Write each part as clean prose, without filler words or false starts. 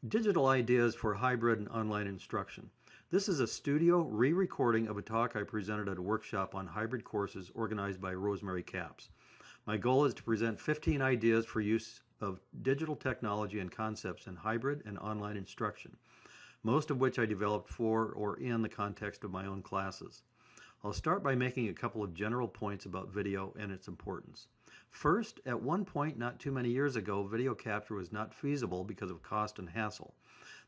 Digital Ideas for Hybrid and Online Instruction. This is a studio re-recording of a talk I presented at a workshop on hybrid courses organized by Rosemary Capps. My goal is to present 15 ideas for use of digital technology and concepts in hybrid and online instruction, most of which I developed for or in the context of my own classes. I'll start by making a couple of general points about video and its importance. First, at one point not too many years ago, video capture was not feasible because of cost and hassle.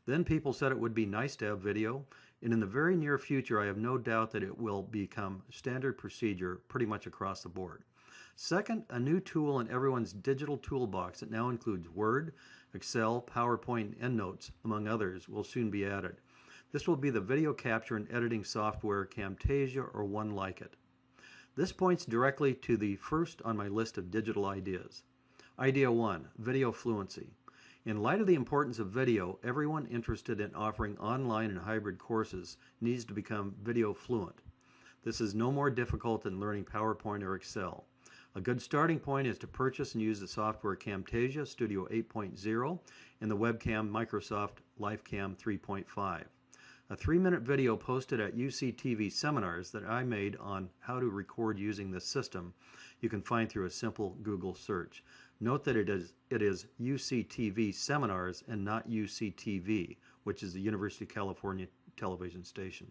Then people said it would be nice to have video, and in the very near future I have no doubt that it will become standard procedure pretty much across the board. Second, a new tool in everyone's digital toolbox that now includes Word, Excel, PowerPoint, and EndNotes, among others, will soon be added. This will be the video capture and editing software Camtasia or one like it. This points directly to the first on my list of digital ideas. Idea 1, video fluency. In light of the importance of video, everyone interested in offering online and hybrid courses needs to become video fluent. This is no more difficult than learning PowerPoint or Excel. A good starting point is to purchase and use the software Camtasia Studio 8.0 and the webcam Microsoft LifeCam 3.5. A 3-minute video posted at UCTV seminars that I made on how to record using this system you can find through a simple Google search. Note that it is UCTV seminars and not UCTV, which is the University of California television station.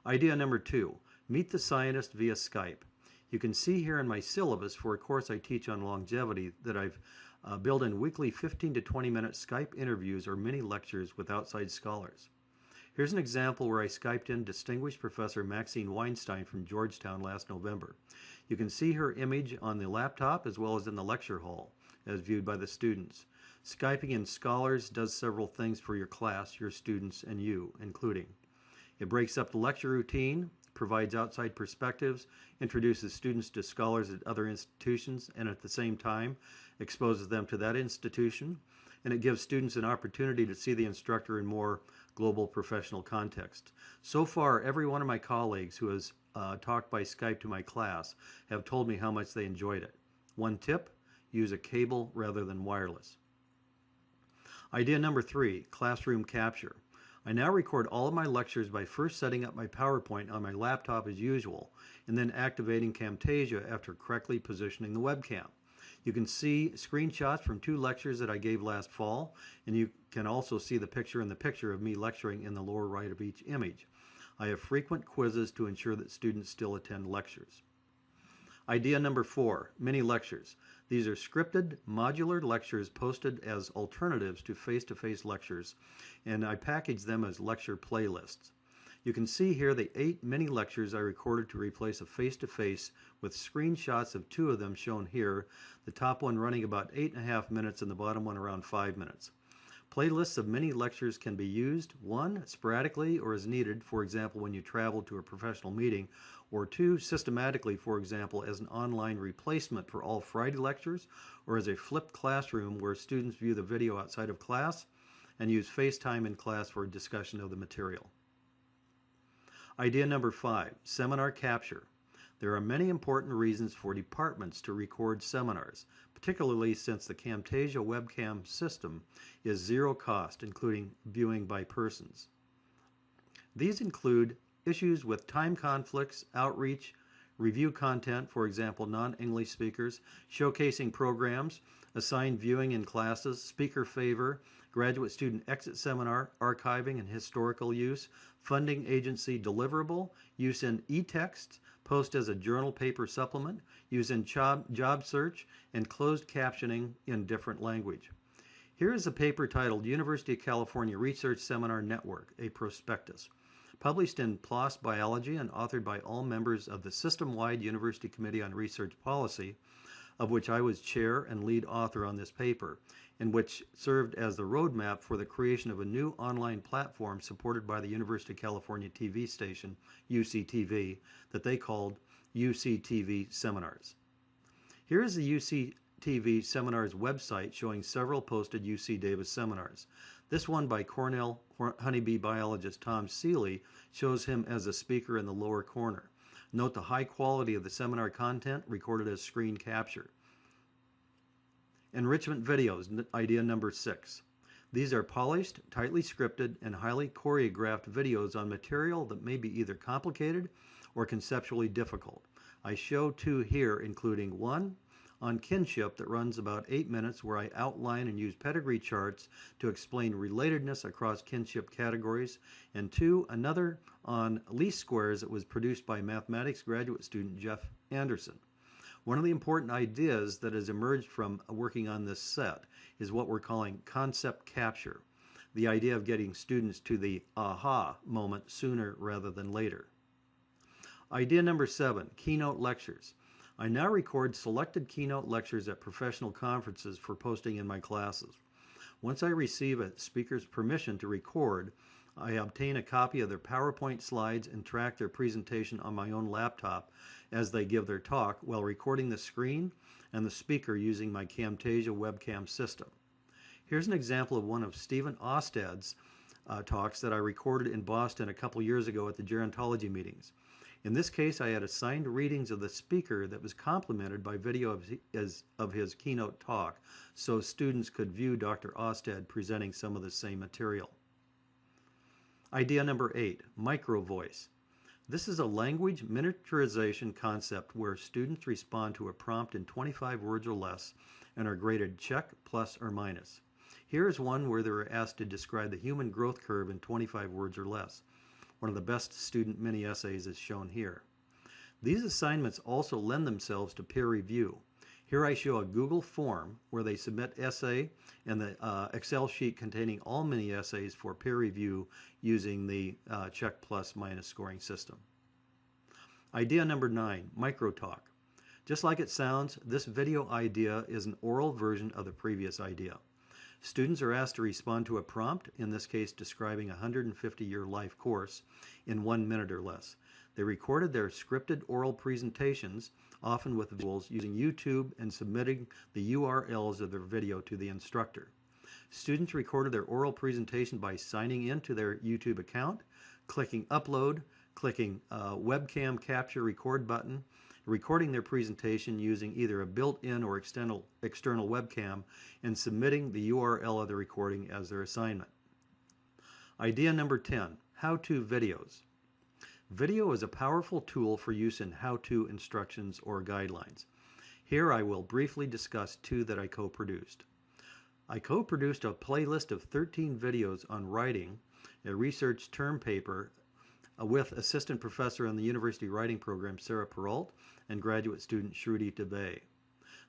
Idea number 2, meet the scientist via Skype. You can see here in my syllabus for a course I teach on longevity that I've built in weekly 15 to 20 minute Skype interviews or mini lectures with outside scholars. Here's an example where I Skyped in distinguished Professor Maxine Weinstein from Georgetown last November. You can see her image on the laptop as well as in the lecture hall, as viewed by the students. Skyping in scholars does several things for your class, your students, and you, including it breaks up the lecture routine, provides outside perspectives, introduces students to scholars at other institutions, and at the same time exposes them to that institution, and it gives students an opportunity to see the instructor in more global professional context. So far, every one of my colleagues who has talked by Skype to my class have told me how much they enjoyed it. One tip, use a cable rather than wireless. Idea number 3, classroom capture. I now record all of my lectures by first setting up my PowerPoint on my laptop as usual, and then activating Camtasia after correctly positioning the webcam. You can see screenshots from 2 lectures that I gave last fall, and you can also see the picture in the picture of me lecturing in the lower right of each image. I have frequent quizzes to ensure that students still attend lectures. Idea number 4, mini lectures. These are scripted, modular lectures posted as alternatives to face-to-face lectures, and I package them as lecture playlists. You can see here the 8 mini lectures I recorded to replace a face-to-face with screenshots of 2 of them shown here, the top one running about 8.5 minutes and the bottom one around 5 minutes. Playlists of mini lectures can be used, 1, sporadically or as needed, for example when you travel to a professional meeting, or 2, systematically, for example as an online replacement for all Friday lectures, or as a flipped classroom where students view the video outside of class and use FaceTime in class for a discussion of the material. Idea number 5, seminar capture. There are many important reasons for departments to record seminars, particularly since the Camtasia webcam system is zero cost, including viewing by persons. These include issues with time conflicts, outreach, review content, for example non-English speakers, showcasing programs, assigned viewing in classes, speaker favor, graduate student exit seminar, archiving and historical use, funding agency deliverable, use in e-text, post as a journal paper supplement, use in job search, and closed captioning in different language. Here is a paper titled University of California Research Seminar Network, a prospectus, published in PLOS Biology and authored by all members of the System-Wide University Committee on Research Policy, of which I was chair and lead author on this paper, and which served as the roadmap for the creation of a new online platform supported by the University of California TV station, UCTV, that they called UCTV Seminars. Here is the UCTV Seminars website showing several posted UC Davis seminars. This one by Cornell honeybee biologist Tom Seeley shows him as a speaker in the lower corner. Note the high quality of the seminar content recorded as screen capture. Enrichment videos, idea number 6. These are polished, tightly scripted, and highly choreographed videos on material that may be either complicated or conceptually difficult. I show two here, including one on kinship that runs about 8 minutes, where I outline and use pedigree charts to explain relatedness across kinship categories, and two, another on least squares that was produced by mathematics graduate student Jeff Anderson. One of the important ideas that has emerged from working on this set is what we're calling concept capture, the idea of getting students to the aha moment sooner rather than later. Idea number 7, keynote lectures. I now record selected keynote lectures at professional conferences for posting in my classes. Once I receive a speaker's permission to record, I obtain a copy of their PowerPoint slides and track their presentation on my own laptop as they give their talk, while recording the screen and the speaker using my Camtasia webcam system. Here's an example of one of Stephen Ostad's talks that I recorded in Boston a couple years ago at the gerontology meetings. In this case, I had assigned readings of the speaker that was complemented by video of his keynote talk, so students could view Dr. Ostad presenting some of the same material. Idea number 8, micro voice. This is a language miniaturization concept where students respond to a prompt in 25 words or less and are graded check, plus, or minus. Here is one where they were asked to describe the human growth curve in 25 words or less. One of the best student mini essays is shown here. These assignments also lend themselves to peer review. Here I show a Google form where they submit essay and the Excel sheet containing all mini essays for peer review using the check, plus, minus scoring system. Idea number 9, microtalk. Just like it sounds, this video idea is an oral version of the previous idea. Students are asked to respond to a prompt, in this case describing a 150-year life course, in 1 minute or less. They recorded their scripted oral presentations, often with visuals, using YouTube and submitting the URLs of their video to the instructor. Students recorded their oral presentation by signing in to their YouTube account, clicking upload, clicking webcam capture record button, recording their presentation using either a built-in or external webcam, and submitting the URL of the recording as their assignment. Idea number 10, how-to videos. Video is a powerful tool for use in how-to instructions or guidelines. Here I will briefly discuss two that I co-produced. I co-produced a playlist of 13 videos on writing, a research term paper with assistant professor in the University Writing Program Sarah Perrault and graduate student Shruti Dubey.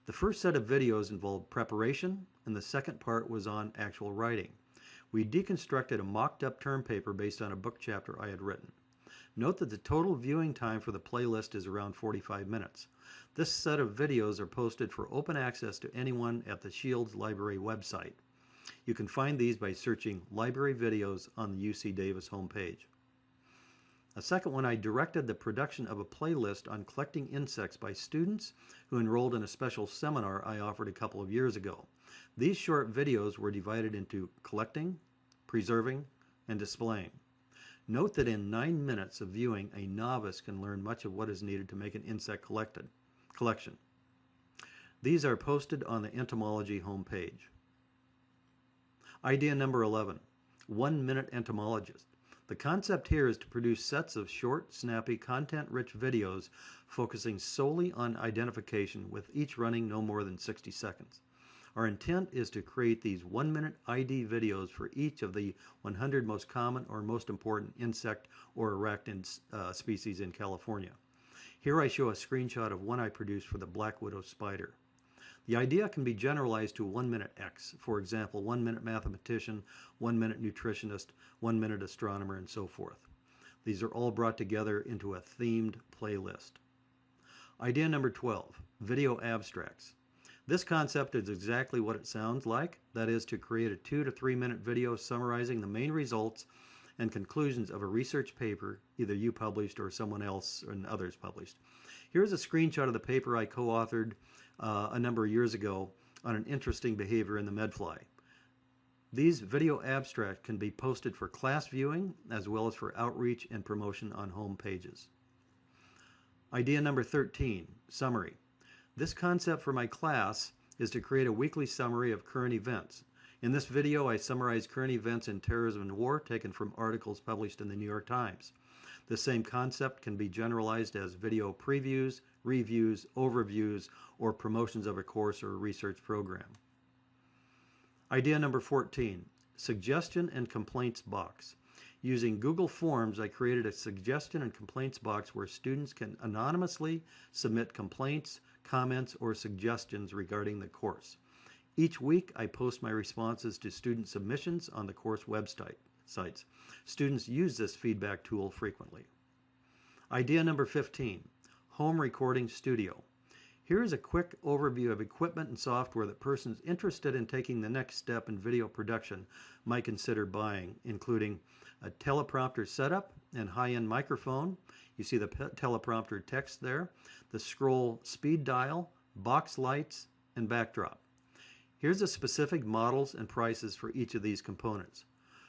The first set of videos involved preparation, and the second part was on actual writing. We deconstructed a mocked-up term paper based on a book chapter I had written. Note that the total viewing time for the playlist is around 45 minutes. This set of videos are posted for open access to anyone at the Shields Library website. You can find these by searching Library Videos on the UC Davis homepage. A second one, I directed the production of a playlist on collecting insects by students who enrolled in a special seminar I offered a couple of years ago. These short videos were divided into collecting, preserving, and displaying. Note that in 9 minutes of viewing, a novice can learn much of what is needed to make an insect collection. These are posted on the entomology homepage. Idea number 11, 1-minute entomologist. The concept here is to produce sets of short, snappy, content-rich videos focusing solely on identification, with each running no more than 60 seconds. Our intent is to create these 1-minute ID videos for each of the 100 most common or most important insect or arachnid species in California. Here I show a screenshot of one I produced for the black widow spider. The idea can be generalized to 1-minute X, for example, 1-minute mathematician, 1-minute nutritionist, 1-minute astronomer, and so forth. These are all brought together into a themed playlist. Idea number 12, video abstracts. This concept is exactly what it sounds like, that is, to create a 2 to 3 minute video summarizing the main results and conclusions of a research paper either you published or someone else and others published. Here's a screenshot of the paper I co-authored a number of years ago on an interesting behavior in the medfly. These video abstracts can be posted for class viewing as well as for outreach and promotion on home pages. Idea number 13, summary. This concept for my class is to create a weekly summary of current events. In this video, I summarize current events in terrorism and war taken from articles published in the New York Times. The same concept can be generalized as video previews, reviews, overviews, or promotions of a course or a research program. Idea number 14, suggestion and complaints box. Using Google Forms, I created a suggestion and complaints box where students can anonymously submit complaints, comments, or suggestions regarding the course. Each week, I post my responses to student submissions on the course website sites. Students use this feedback tool frequently. Idea number 15, home recording studio. Here is a quick overview of equipment and software that persons interested in taking the next step in video production might consider buying, including a teleprompter setup and high-end microphone. You see the teleprompter text there, the scroll speed dial, box lights, and backdrop. Here's the specific models and prices for each of these components.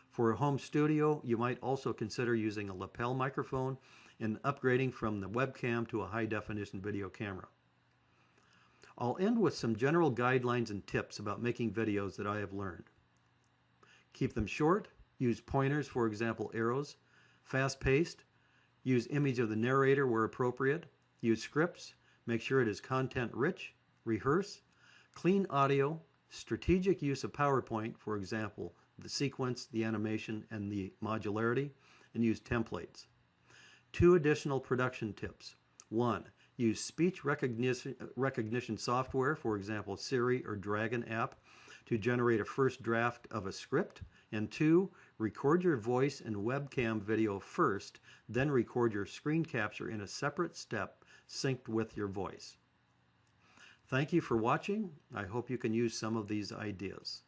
For a home studio, you might also consider using a lapel microphone and upgrading from the webcam to a high-definition video camera. I'll end with some general guidelines and tips about making videos that I have learned. Keep them short, use pointers, for example arrows, fast-paced, use image of the narrator where appropriate, use scripts, make sure it is content-rich, rehearse, clean audio, strategic use of PowerPoint, for example, the sequence, the animation, and the modularity, and use templates. 2 additional production tips. 1. Use speech recognition software, for example, Siri or Dragon app, to generate a first draft of a script. And 2. Record your voice and webcam video first, then record your screen capture in a separate step synced with your voice. Thank you for watching. I hope you can use some of these ideas.